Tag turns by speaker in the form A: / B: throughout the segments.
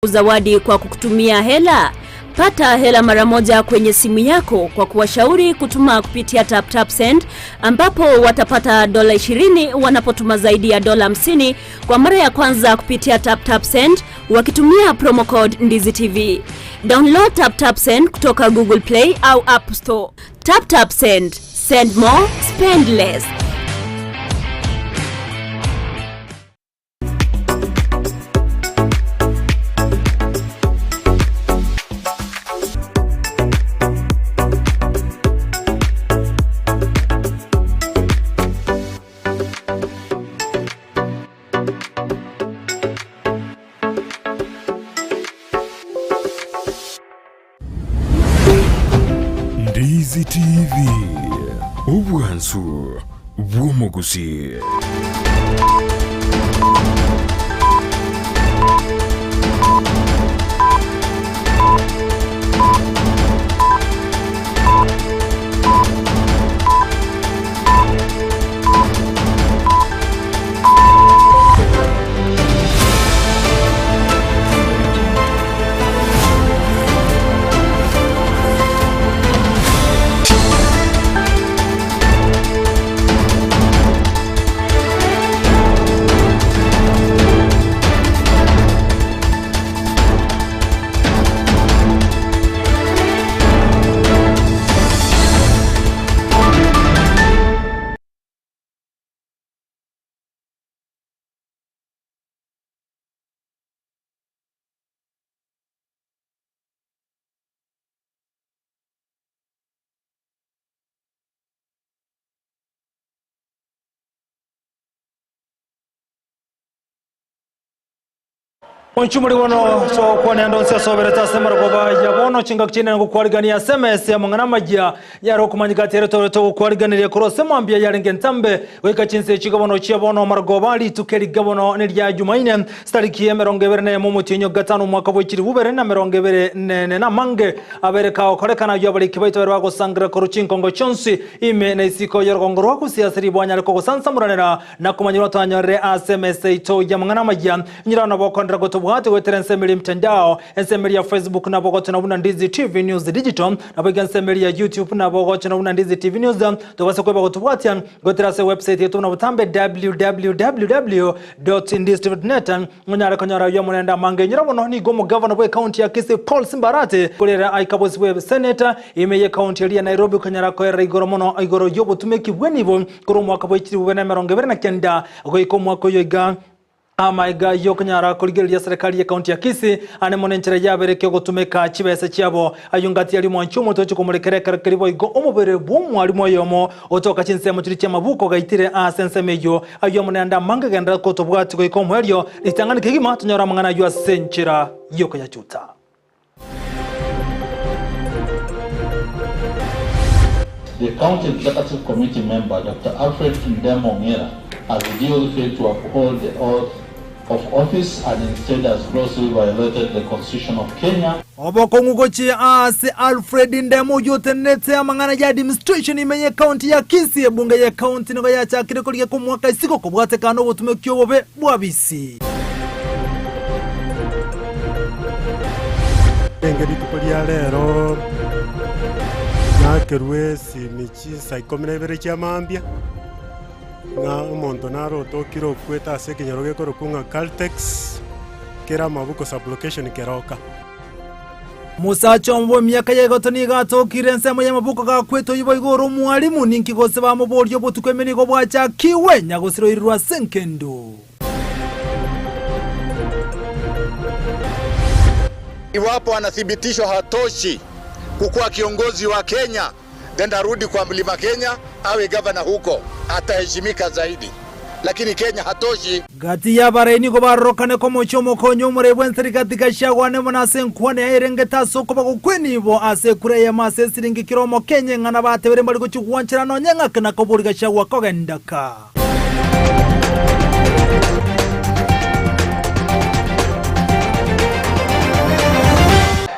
A: Zawadi kwa kukutumia hela. Pata hela mara moja kwenye simu yako kwa kuwashauri kutuma kupitia TapTapSend, ambapo watapata $20 wanapotuma zaidi ya $50 kwa mara ya kwanza kupitia TapTapSend wakitumia promo code NdiziTV. Download TapTapSend kutoka Google Play au App Store. TapTapSend, send more, spend less.
B: NdiziTV, ubwansu bw'omuguzi.
C: Onchumuri wono so kwane ndo se so bereta semara goba ya wono chinga kchine ngo kwaligania SMS ya mangana majia ya rokumanyika territory to kwaligania kurose mwambia ya rengentambe weka chinse chiga wono chia wono margobali tukeri gabono ne ya Jumaine stariki ya merongevere ne momutinyo gatano mwaka bwikiri bubere na merongevere ne na mange abereka okorekana yo bali kibaito berwa sangra koruchinko ngo chonsi ime na isiko yorgongo rwa kusiasiri bwanya reko sansamuranera na kumanyiro tanyore SMS to ya mangana majia nyirana bokondra goto buhati wetere nsemeli mtandao nsemeli ya Facebook na bogoto na una NdiziTV News Digital na boga nsemeli ya YouTube na bogoto na una NdiziTV News tobase kweba gotubuhati gotera se website yetu na butambe www.ndizitv.net munyara kanyara yo munenda mange nyirabono ni gomo governor we county ya Kisii Paul Simbarate kulera aikabosi we senator imeye county ya Nairobi kanyara ko igoro mono igoro yobo tumeki bwenibo kuro mwaka bwikiri bubena meronge berna kenda goiko mwako yoiga amaiga yokanyara kuligeria serikali ya kaunti ya Kisii ane monenchera yabereke gutumeka chibese cyabo ayungati yali mwanchumo tocho kumurekereka karibo igo omubere bw'umwe ali moyomo otoka chinse mu kiri cyamabuko gaitire asensemeyo ayo munenda manga genda ko tobwati ko ikomweryo litangani kigima tunyora mangana yo asenchera yokayachuta.
D: The County Executive Committee member, Dr. Alfred Ndemo Ngera, has revealed failed to uphold the oath of office and instead has grossly violated the Constitution of Kenya.
C: Obokongugochi ase Alfred Ndemo yotenete amangana ya administration imenye county ya Kisii bunge ya county ngo ya chakire kuliye ku mwaka isiko kubwate kano butumekyo bobe bwabisi.
E: Engedi tukolia lero nakerwe simichi saikomina ibere chamambia na omonto naro tokiro kweta ase kinyaroge korokunga Caltex kera mabuko sublocation keroka
C: Musa chombo myaka ya gotoni gatokire nsemo ya mabuko ga kweto yibo igoro mwalimu ninki gose ba muboryo botukwemeni go bwacha kiwe nyagosiro irwa senkendo.
F: Iwapo anathibitishwa hatoshi kukuwa kiongozi wa Kenya, then arudi kwa mlima Kenya awe governor huko, ataheshimika zaidi. Lakini Kenya hatoshi.
C: Gati ya bareni go barokane ko mochomo konyo murebwe serikali gashagwane monase nkwane airengeta soko bagukweni bo ase kure ya mase siringi kiromo Kenya ngana batebere mbali guchugwanchira no nyenga kana ko buri gashagwa ko gendaka.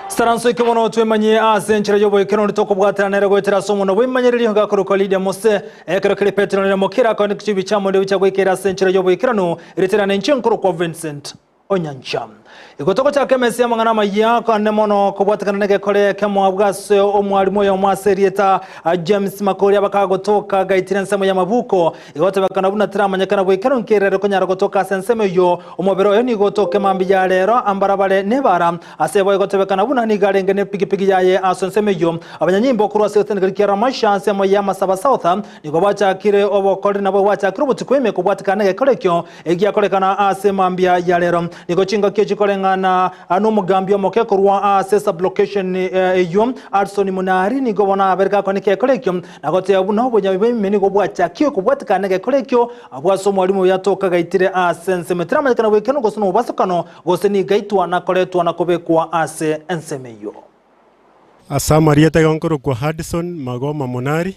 C: Saranso ikemono twemanye asenchera yoboye kero nditoko bwateranera gwetera somo no bimanyereri ngakoro Lydia Mose ekero kire Petro ne mokira ko ndikibichamo nde bichagwekera asenchera yoboye kero no ireterana inchenkoro kwa Vincent Onyancha. Igotoko cha kemesi amangana maya kane mono kubwatikana nege kole kemo abwase omwalimu yo mwaserieta James Makori abakagotoka gaitira nsemo ya mabuko igote bakana buna tramanya kana bwekero nkerere konyara gotoka sensemo yo omobero yo ni gotoke mambi ya lero ambarabale nebara asebo igote bakana buna ni garenge ne pigipigi yaye asensemo yo abanyanyimbo kurwa sete ngirikira masha nsemo ya Masaba South niko bacha kire obokori nabo bacha kirubuti kweme kubwatikana nege kole kyo egia kole kana asema mambi ya lero niko chinga kyo kole ngana anu mugambi omoke kurwa assess blockation eyo Arson Munari ni gobona aberka konike kolekyo nagote abuno bonya meni gobwacha kyo kubwatikana ke kolekyo abwaso mwalimu yatoka gaitire asense metrama kana wekeno gosono basakano goseni gaitwa na koletwa na kobekwa ase ensemeyo
E: Asamarieta yonkoro kwa Hudson Magoma Munari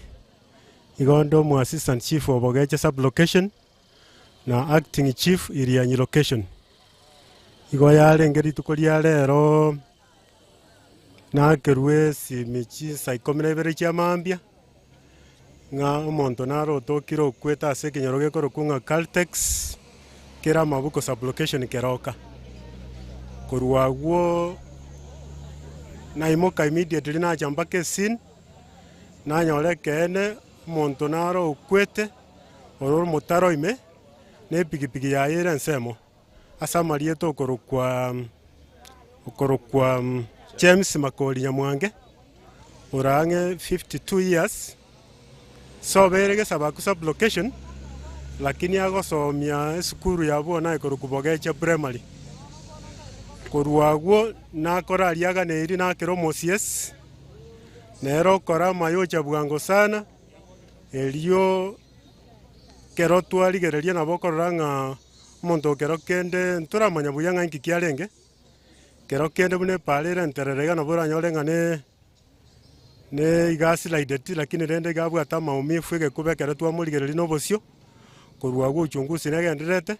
E: igondo mu assistant chief obogeche sub location na acting chief irianyi location igo yale ngeri tukolia lero na kerwe simichi saikomere chia mambia nga omonto naro tokiro kweta ase kinyoroge korokunga Caltex kera mabuko sub location keroka korwaguo na imoka immediately na chamba kesin na nyore kene monto naro kwete ororo motaro ime ne pigipigi ya yera nsemo asa marieto okorokwa James Makori Nyamwange urange 52 years so berege sabaku sub location lakini agosomia skuru yabo na ikorokubogecha primary korwaguo na korariaga neiri na keromosies nero kora mayocha bwango sana elio kerotwali gereria nabo koranga monto kero kende nturamanya buyanga inki kiarenge kero kende bune palera ntererega na bora nyolenga ne igasi laideti lakini rende gabu ata maumifu ege kubekera twa murigereri nobosio korwago uchunguzi negenderete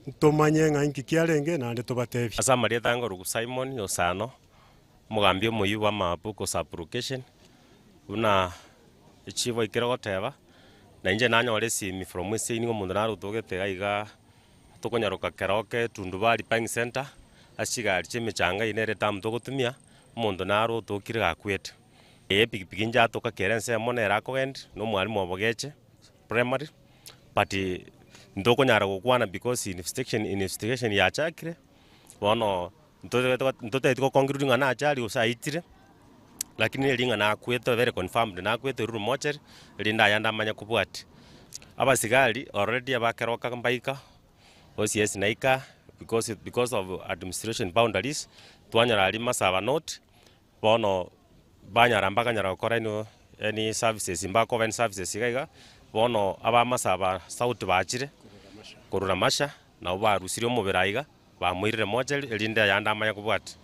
E: ntomanye nga inki kiarenge na nde tobatebi
G: Asamaria tango rugu Simon Yosano mugambio muyu wa mabuko sublocation una ichivo ikero goteba na inje nanyore simi from wesini ngo mundu narutogete gaiga tukonyaroka keroke Tundubari Bank Center ashigari chimechanga inere tamu togotumia mundu naro tokire gakwete pigipigi nja toka kerense monera kogend no mwalimu obogeche primary but ndokonyara gukwana because investigation ya chakire bono ntote tiko concluding ana achari usaitire lakini linga na kwete very confirmed na kwete ruru mocher linda yanda manya kubwati abasigari already abakeroka mbaika OCS naika because of administration boundaries twanyara ali Masaba North bono banyara mpaka nyara gukora ino any services mbako ven services igaiga bono aba Masaba South bachire korura masha na barusirio mubiraiga bamwirire moja linda yanda manya kubwati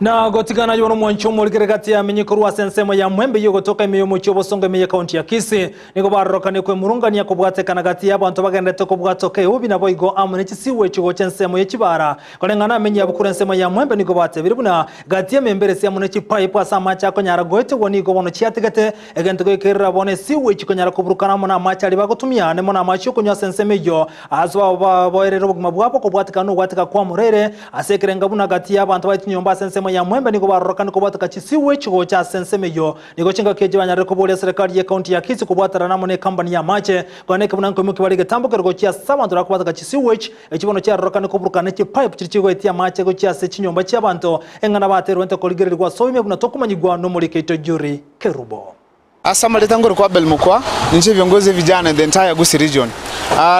C: na gotigana yono mwancho muri kati ya minyikorwa sensemo ya mwembe yo gotoka imiyo mucho bosonga imiye county ya Kisii niko barokane kwe murungania kubwatekana gati y'abantu bagendete kubwatoke ubi nabo igo amune kisiwe cyo cyensemo ye kibara kolengana amenya bukure nsemo ya mwembe niko batebiri buna gati ya membere se amune kipipe asama cyako nyara goete woni go bono cyategete egente go kerera bone siwe kikonyara kuburukana mona amachari bagutumya ne mona amacho kunya sensemo yo azwa boerero buguma bwabo kubwatekana ubwateka kwa murere asekerenga buna gati y'abantu baitinyomba sensemo ya mwembe niko barokana kubwateka kisiwe cyo cya sensemo yo niko chinga keje banyare kubole serikali ya county ya Kisii kubwatara namone company ya mache kwaneke bunanko muki bari gatambuka rwo cya sabantu rakubwateka kisiwe ekibono cya rokana kuburukana ki pipe kiricigo etia mache go cya se kinyomba cy'abantu engana baterwa nte koligererwa soime buna tokumanyigwa no muri Keito Juri Kerubo
H: Asamaria tango kwa Belmukwa nje viongozi vijana the entire Gusii region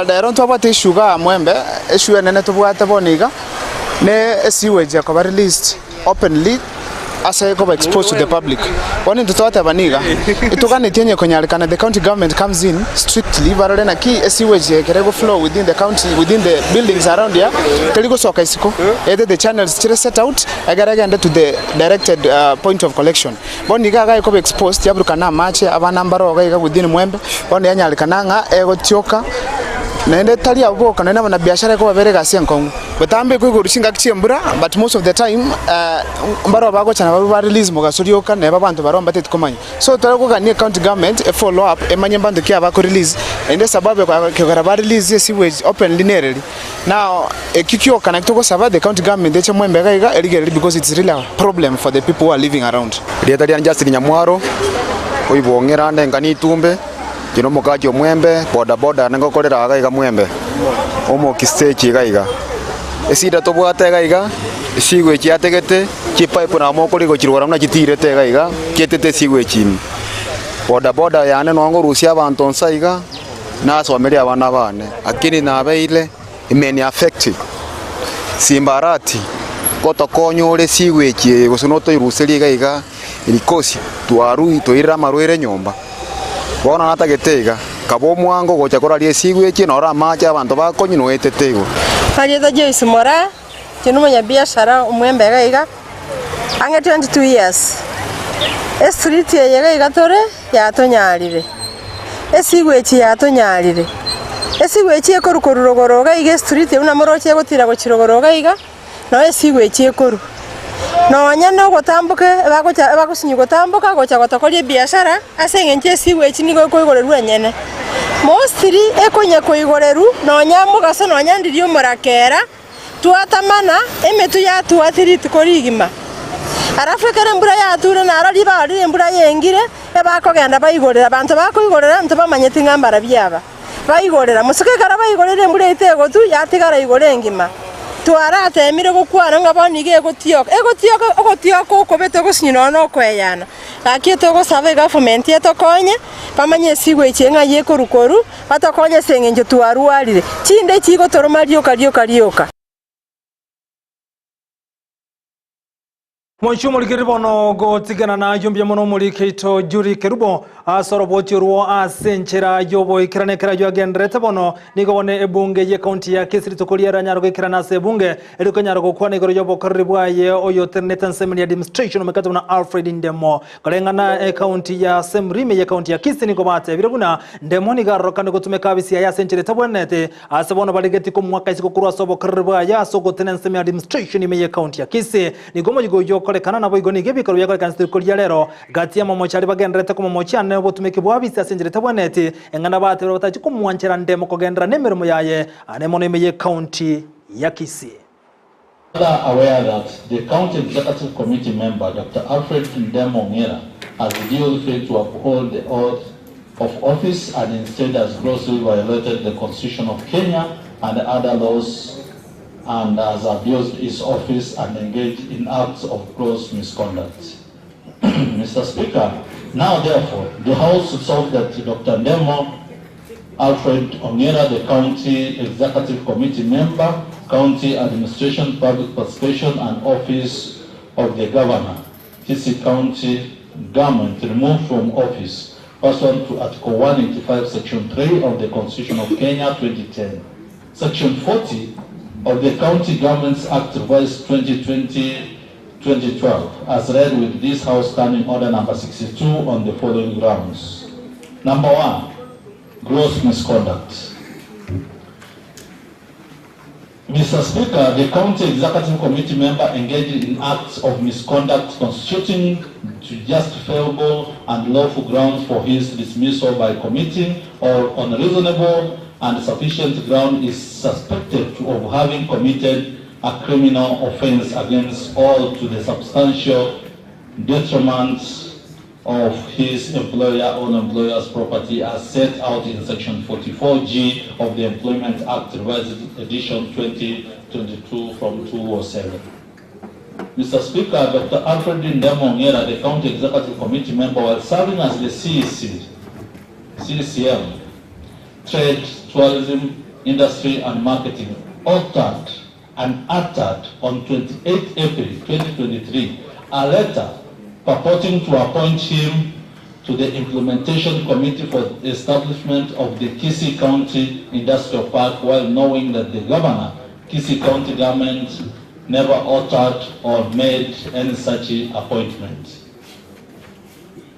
H: dairon to abate shuga mwembe issue nene to bwate boniga ne sewage ko released openly asa ko exposed to the public wani tutote baniga itugane tenye konyalikana the county government comes in strictly barale na ki sewage kerego flow within the county within the buildings around here teligo soka isiko either the channels tire set out agarage and to the directed point of collection boniga ga ko exposed yabrukana mache abana mbaro ga within mwembe boni yanyalikana nga ego tioka nende tali abo kana na biashara ko babere gasi enkongu batambe ko gurishinga kichembura but most of the time mbaro bako chana ba release mugasuri oka ne babantu baromba tetkomanya so tole ko kani county government a follow up emanye bantu kia bako release ende sababu ko ba release sewage openly nereli now ekikyo connect ko saba the county government eche mwembe gaiga eligere because it's really a problem for the people who are living around
I: rieta ria Justin Nyamwaro oibongera ndengani itumbe kino mukaji omwembe boda nengokorera gaiga mwembe omo kistage gaiga esida tobwate gaiga sigwe chiategete chipipe na mokori gochirwara na chitirete gaiga kietete sigwe chini boda yane no ngorusia abantu nsaiga na someria abana bane akini nabeile imeni affect simbarati kotokonyore sigwe chie gosonoto iruseli gaiga ilikosi tuaru toira marwere nyomba bona nata getega kabo mwango gocha koralie sigwe chi nora macha abantu bakonyi no etetego
J: Kalieta Joyce Mora kinumanya biashara umwembe gaiga ange 22 years street ye gaiga tore ya tonyarire esigwe chi ya tonyarire esigwe chi ekorukorugoro gaiga street una moroche gotira gochirogoro gaiga no esigwe chi ekoru no nyano gotambuke bagusinyi gotambuka gocha gotokorie biashara asenge esigwe chi nigo koigoreru enyene mostly ekonye koigoreru no nyamuga so no nyandirio murakera tuatamana emetu ya tuatiri tukorigima arafu kare mbura ya ture na arari bari mbura yengire ebakogenda baigorera abantu bakoigorera nto bamanyeti ngambara byaba baigorera musike kara baigorera mbura itego tu yatigara igore ngima tuarate emire gokwara ngaboni ge egotioka okobete gosinyino no kweyana akieto go save government yetokonye pamanye sigwe chenga yekorukoru batokonye sengenje tuaruarire chinde chigo toromarioka
C: Monshumo likiribono gotigana na yumbya mono muri keito juri kerubo asoro botiruo asenchera yobo ikirane kera yo agendrete bono nigobone ebunge ye county ya Kisiri tokolia nyargo ikirana se bunge eliko nyargo kwa nigoro yobo karibwaye oyo terneten semini administration mekatu na Alfred Ndemo kalengana county ya Semrime ye county ya Kisiri nigobate birabuna Ndemo ni garro kane gotumeka bisi ya senchera tabonete asebono baligeti ko mwaka isiko kurwa sobo karibwaye asogo tenen semini administration ime ye county ya Kisiri nigomo yigo kana na boigo nige bikaro yakora kansi kulia lero gatia momo chari bagendrete ko momo cyane botumeke bwabisi asenjere tabonete engana bate batachi ko mwanchera Ndemo ko gendra nemermo yaye anemo nemeye county ya Kisii.
D: Aware that the county executive committee member Dr. Alfred Ndemo Ngera has revealed failed to uphold the oath of office and instead has grossly violated the constitution of Kenya and other laws and has abused his office and engaged in acts of gross misconduct. Mr. Speaker, now therefore, the House resolves that Dr. Ndemo Alfred Ongera, the County Executive Committee member, County Administration, Public Participation and Office of the Governor, Kisii County Government, removed from office pursuant to Article 185, Section 3 of the Constitution of Kenya 2010. Section 40 of the County Governments Act revised 2020-2012 as read with this House Standing Order number 62 on the following grounds. Number 1, gross misconduct. Mr. Speaker, the County Executive Committee member engaged in acts of misconduct constituting to justifiable and lawful grounds for his dismissal by committee or unreasonable and sufficient ground is suspected of having committed a criminal offense against all to the substantial detriment of his employer or employer's property as set out in Section 44G of the Employment Act, revised edition 2022 from 207. Mr. Speaker, Dr. Alfred Ndemo Ngera, the County Executive Committee member, while serving as the CCM, Trade, Tourism, Industry and Marketing, authored and uttered on 28 April 2023 a letter purporting to appoint him to the Implementation Committee for the establishment of the Kisii County Industrial Park, while knowing that the Governor, Kisii County Government, never authored or made any such appointment.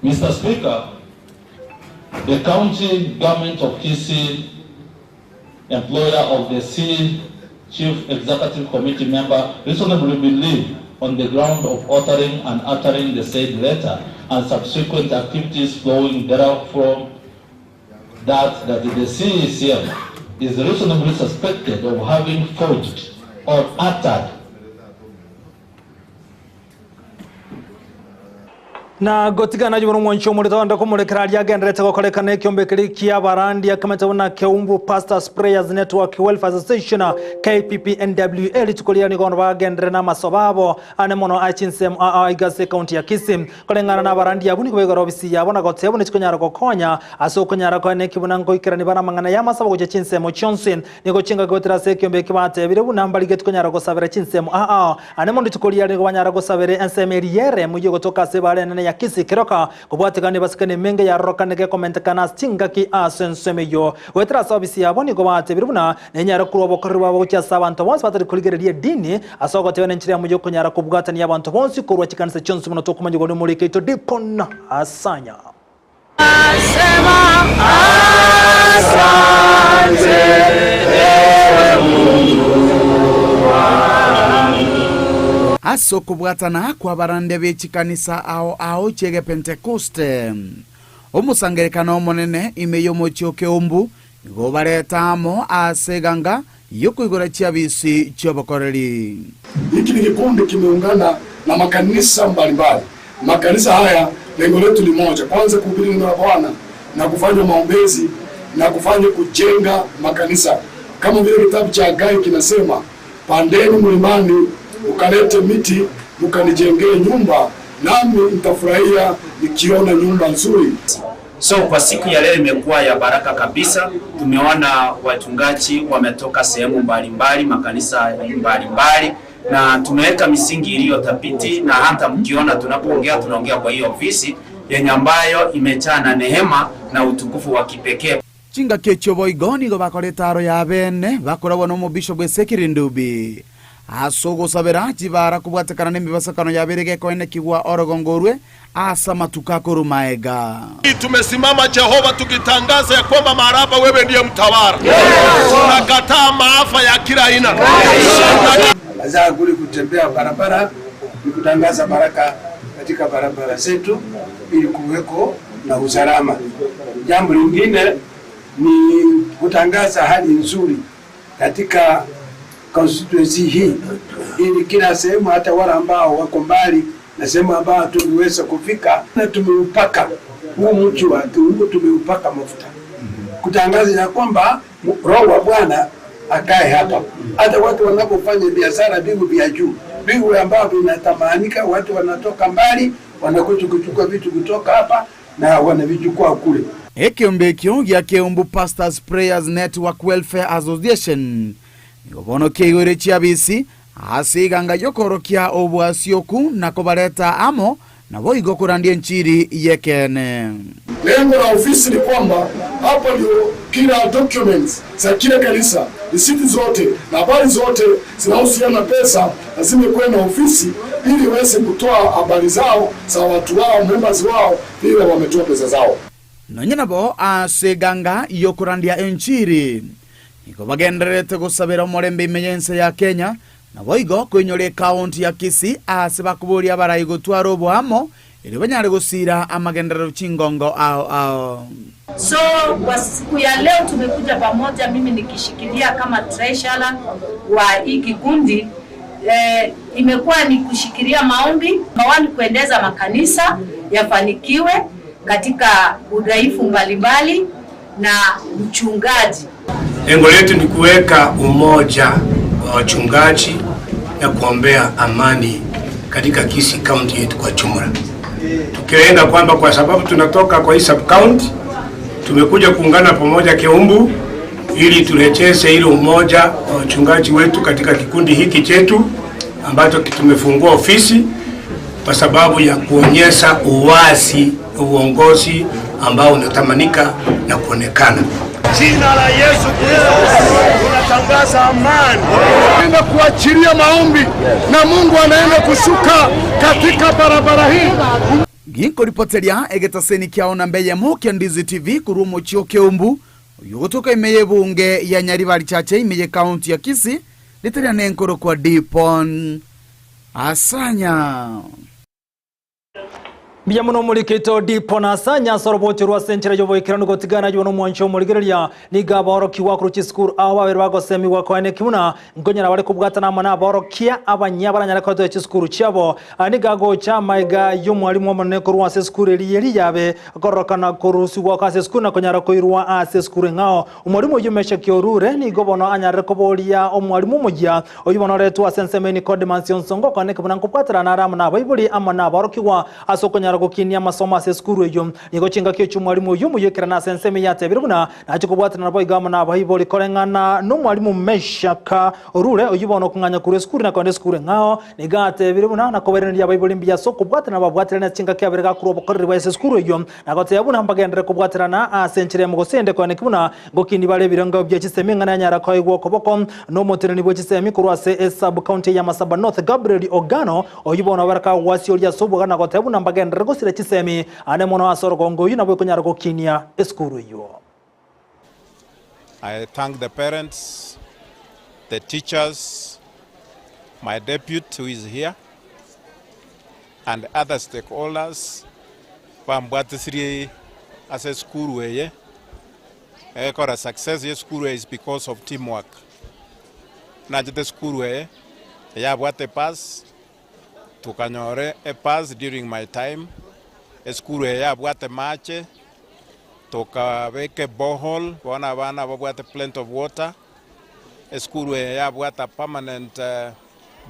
D: Mr. Speaker, the County Government of Kisii employer of the Chief Executive Committee member reasonably believe on the ground of authoring and uttering the said letter and subsequent activities flowing therefrom that the CECM is reasonably suspected of having forged or uttered
C: na gotigana jiburu mwancho muritonda kumurekera ryagenderete gukorekana ikiombe kiri kia barandi akametabona Keumbu Pastors Prayers Network Welfare Association KPPNWL tukulia ni gondo bagendere na masobabo ane mono achinsem igase county ya Kisii kolengana na barandi abuni kubegora obisi yabona gotebo ni chikonyara kokonya aso konyara ko ne kibuna ngo ikira ni bana mangana ya masabo goje chinsemo Johnson ni gochinga gotera se kiombe kibate bire bunambali get konyara ko sabera chinsemo ane mono tukulia ni banyara ko sabere ensemeriere muyo gotoka se bare ya Kisii kiroka kubwatikane basikane menge ya rokanege komentekana stinga ki asensemeyo wetra sabisi yaboni gobate biruna nenyara kurobo korwa bocha sabantu bonse batari kuligererie dini asogo tebene nchira mujo kunyara kubwatani yabantu bonse kurwa chikanisa chonse muno tokumanyi gone muri keito dipona asanya asema asante
K: aso kubwatana kwa barande bechikanisa ao chege Pentecoste omusangerekano monene imeyo mocho Keumbu igo baretamo aseganga yokuigora chiabisi chobokoreri.
L: Hiki ni kikundi kimeungana na makanisa mbalimbali. Makanisa haya lengo letu ni moja, kwanza kuhubiri neno la Bwana na kufanya maombezi na kufanya kujenga makanisa kama vile kitabu cha Hagai kinasema, pandeni mlimani ukalete miti ukanijengee nyumba nami nitafurahia nikiona nyumba nzuri.
M: So kwa siku ya leo imekuwa ya baraka kabisa. Tumeona wachungaji wametoka sehemu mbalimbali, makanisa mbalimbali, na tumeweka misingi iliyo thabiti, na hata mkiona tunapoongea tunaongea kwa hiyo ofisi yenye ambayo imejaa na neema na utukufu wa kipekee.
K: Chinga kechobo igoni go bakoretaro ya bene bakorabo no Bishop Ezekiel Ndubi asogo sabera jibara kubwatekana n'imibasakano yaberege ko ene kigwa orogongorwe asa matukako rumaega.
N: Tumesimama Jehova tukitangaza ya kwamba maraba wewe ndiye mtawala. Tunakataa maafa ya kila aina.
L: Lazima kuli kutembea barabara ni kutangaza baraka katika barabara zetu ili kuweko na usalama. Jambo lingine ni kutangaza hali nzuri katika constituency hii ili kila sehemu, hata wale ambao wako mbali na sehemu ambao tuliweza kufika, na tumeupaka huu mji wa Keumbu, tumeupaka mafuta kutangaza ya kwamba Roho wa Bwana akae hapa. Hata watu wanapofanya biashara bigu vya juu, bigu ambao vinatamanika, watu wanatoka mbali wanakuja kuchukua vitu kutoka hapa na wanavichukua kule.
K: Ekiombe kiongia Keumbu Pastors Prayers Network Welfare Association nigobono keigore chiabisi asiganga yokorokia obwasioku na kobareta amo na boigo kurandie nchiri yekene.
L: Lengo la ofisi ni kwamba hapa ndio kila documents za kila kanisa, risiti zote na habari zote zinahusiana na pesa lazima kuwe na ofisi ili waweze kutoa habari zao za watu wao, members wao, vile wametoa pesa zao.
K: Nonyena bo asiganga yokurandia nchiri niko bagenderete gusabira murembe imenyense ya Kenya na boigo kwenyore county ya Kisii asibakuburia barayigo twaro bwamo ili banyare gusira amagenderero chingongo ao.
O: So kwa siku ya leo tumekuja pamoja, mimi nikishikilia kama treasurer wa hii kikundi. Imekuwa ni kushikilia maombi mawani kuendeza makanisa yafanikiwe katika udhaifu mbalimbali na mchungaji.
P: Lengo letu ni kuweka umoja wa wachungaji na kuombea amani katika Kisii County yetu kwa jumla. Tukilenga kwamba kwa sababu tunatoka kwa hii sub county, tumekuja kuungana pamoja Keumbu ili turejeshe ile umoja wa wachungaji wetu katika kikundi hiki chetu ambacho tumefungua ofisi kwa sababu ya kuonyesha uwazi uongozi ambao unatamanika na kuonekana.
N: Jina la Yesu Kristo tunatangaza amani.
L: Tunaenda kuachilia maombi na Mungu anaenda kushuka katika barabara hii.
K: Ginko ripoteria egetaseni kiaona mbeye moke Ndizi TV kurumo chio Keumbu yugutuka imeye bunge ya Nyaribari chache imeye kaunti ya Kisii litera nenkoro kwa Dipon Asanya.
C: Biya muno mulikito Dipon Asanya soroboti rwa senchera yobo ikirano gotigana yono mwancho muligereria niga boroki wa kruchi school awa berwago semi wa kwane kimuna ngonyara bari kubwatana mana borokia abanyabara nyara kwato ya school cyabo aniga go chamaiga y'umwalimu w'amane ko rwa school eri yabe korokana kurusi wa kase school na konyara ko irwa ase school ngao umwalimu yumesha kiorure ni gobono anyara ko bolia umwalimu mujya oyubono retu asensemeni Codemansion Songo kwane kimuna kupatana na ramu na baibuli amana boroki wa asokonyara gokinia masomo ase skuru eyo nigo chinga kyo cyumwalimu yumu yekera na senseme yatebiruna nacho kubwatana nabo igama na bahiboli korengana no mwalimu meshaka orure oyubono kunganya kure skuru na konde skuru ngao nigate biruna na kobereni ya bahiboli mbya so kubwatana babwatana chinga kyaberega kuro bokorri wa skuru eyo nagote yabuna mbagendere kubwatana asenchire mu gosende kone kibuna gokini bale birenga bya kiseme ngana nyara kwa igwo koboko no motereni bwo kiseme kurwase sub county ya Masaba North Gabriel Ogano oyubono baraka wasio lya sobo na gote yabuna mbagendere sira chisemi ane mono asoro gongo yina bwe kunyara gokinia eskuru yo.
Q: I thank the parents, the teachers, my deputy who is here, and other stakeholders pambwatisiri as a school way. Ekora success ye school is because of teamwork. Not the school way. Ya bwate pass tukanyore a pass during my time. School ya bwate mache toka weke borehole wana bana bwate plenty of water. School ya bwate permanent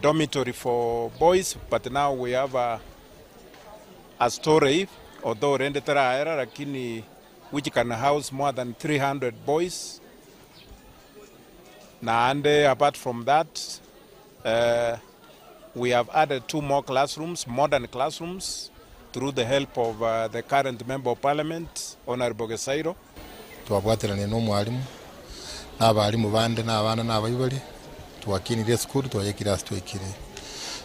Q: dormitory for boys, but now we have a storage, although rendetera era lakini which can house more than 300 boys. Na ande apart from that we have added 2 more classrooms, modern classrooms, through the help of the current Member of Parliament, Honorable Gesairo.
R: Tuwabwatirane n'omwalimu n'abalimu bande n'abana n'abayibali tuwakinire school tuwayekira twekire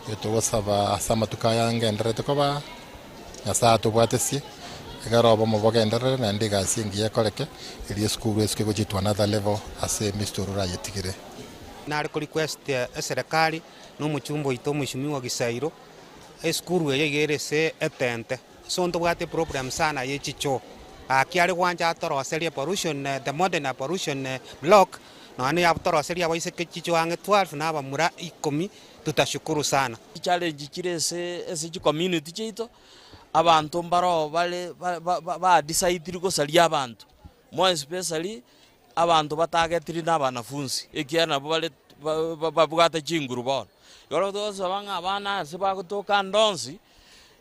R: yetogosaba asama tukayanga enderete koba yasa tubwatesi egaroba muboga endere na ndiga singiye koleke ili school eske go to another level ase Mr. Rura yetigire
S: na request serikali no muchumbo ito mheshimiwa Gesairo school yegerese etente so ndobwate problem sana yechicho akiari kwanja atoroseria pollution the modern pollution block no ani atoroseria baise kechicho ange 12 na bamura 10 tutashukuru sana
T: challenge kirese ese community chito abantu mbaro bale ba decide gosalia abantu more especially abantu batagetiri n'abanafunzi ekiana bale babugata chinguru bona yoro dozo banga abana sebagutoka ndonzi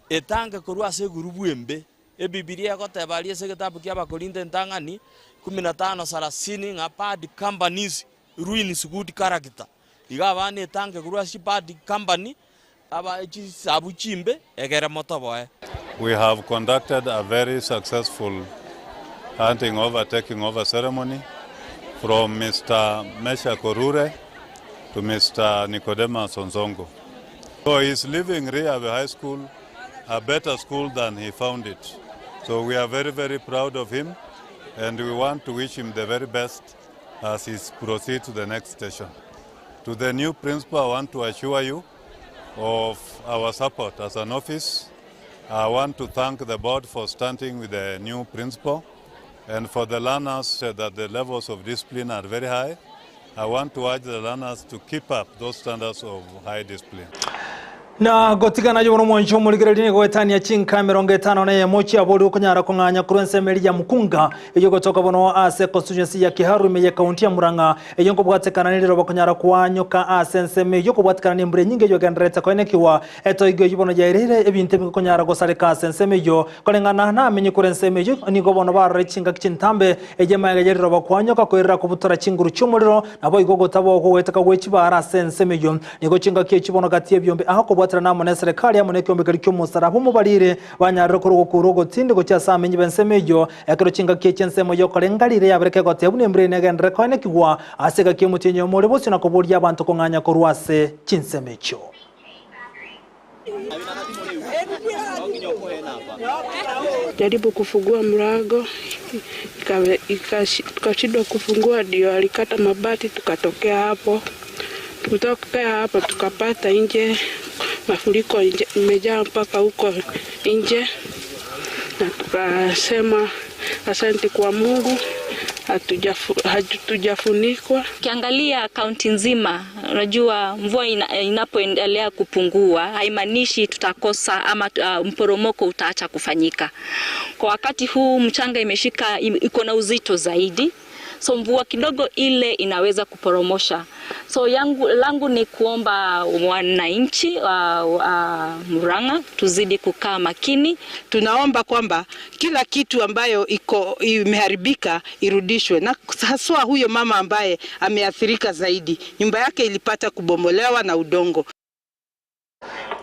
T: etanga kurwa se gurubu embe ebibilia gotebalie se kitabu kya Bakorintho ntangani 15:30 nga bad companies ruins good character igabane etanga kurwa si bad company aba chisabu chimbe egere motoboe.
U: We have conducted a very successful handing over, taking over ceremony from Mr. Mesha Korure to Mr. Nicodemus Onsongo. So he's leaving Riabe High School, a better school than he found it. So we are very, very proud of him, and we want to wish him the very best as he proceeds to the next station. To the new principal, I want to assure you of our support as an office. I want to thank the board for standing with the new principal, and for the learners that the levels of discipline are very high. I want to urge the learners to keep up those standards of high discipline.
C: Na gotigana yo mwancho muligereni go etania chinka 50 na yemochi abodi okunyara kunganya kurensemeri ya mukunga eyo gotoka bono ase constituency ya Kiharu me ya county ya Muranga eyo ngobwatekana niliro bakunyara kwanyoka asenseme yo kubwatekana nimbre nyinge yo gandreta konekiwa eto igo yibono yairire ebinte bikunyara gosareka asenseme yo kolengana na amenye kurenseme yo nigo bono barre chinga kichintambe ejema yageriro bakwanyoka koirira kubutora chinguru cyumuriro nabo igo gotabo ko weteka gwechibara asenseme yo nigo chinga kichibono gatie byombe aho na mone serikali ya mone kyombe kali cyumusarabu mubarire banyarro kurugo kurugo tindi go cyasamenye bensemejo ekero cinga kyensemo yo korengalire yabereke go tebune mbre negendre kone kigwa asega kyemutinyo muri bose nakoburya abantu konganya korwase cinsemecho.
V: Jaribu kufungua mlango
A: tukashindwa kufungua, ndio alikata mabati, tukatokea hapo. Kutokea hapo tukapata nje, mafuriko imejaa mpaka huko nje, na tukasema asante kwa Mungu, hatujafunikwa.
V: Kiangalia kaunti nzima, unajua mvua inapoendelea kupungua haimaanishi tutakosa ama mporomoko utaacha kufanyika. Kwa wakati huu mchanga imeshika, iko na uzito zaidi, so mvua kidogo ile inaweza kuporomosha. So langu ni kuomba wananchi Murang'a tuzidi kukaa makini.
W: Tunaomba kwamba kila kitu ambayo imeharibika irudishwe, na haswa huyo mama ambaye ameathirika zaidi, nyumba yake ilipata kubomolewa na udongo.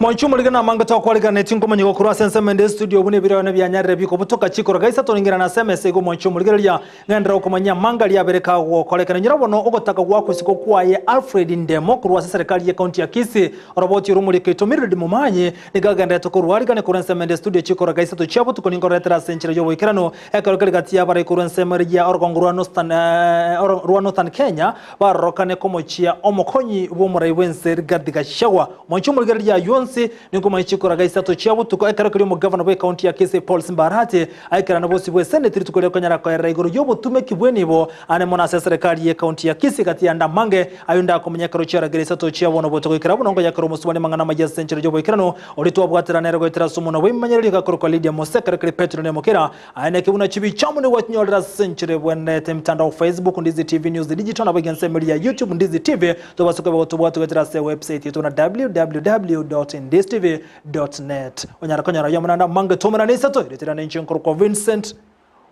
C: Mwanchumu ligana mangata kwalika netinko manyigo kura sense mende studio bune biro na byanyarre biko butoka chikoro gaisa toningira na SMS go mwanchumu ligana ngandra ko manya manga lya bereka go koleka nyira bono ogotaka gwa kusiko kwaye Alfred Ndemo kura serikali ya county ya Kisii roboti rumuri kitomiridi mumanye nigaganda to kura ligana kura sense mende studio chikoro gaisa to chapo to koningora tera senchira yo wikirano ekaro kali ya bare kura sense ya orgongurwa Northern Kenya barokane komochia omokonyi bo murai wense rigadiga shawa mwanchumu ligana yonsi niko maichikora gaisa to chabu tuko ekara kuri mu governor we county ya Kisii Paul Simbarate aikara na bosi we senate tukole konyara kwa raigoro yobo tume kibweni bo ane mona serikali ya county ya Kisii kati anda mange ayunda komenya karo chara gaisa to chabu no botoko ikara bonongo ya karo musubane mangana maja century yobo ikirano olito abwatira nero go itira sumo no we manyeri ka koro kwa Lydia Mosekara kuri Petro ne mokera ane kibuna chibi chamu ne watnyolra century bwene temtandao Facebook Ndizi TV News Digital na bagense media YouTube Ndizi TV to basuka boto bwatu itira se website yetu na www.ndiztv.net onyara konyara yomana manga tomana nesato iretira nenchi nkoro kwa Vincent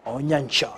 C: Onyancha.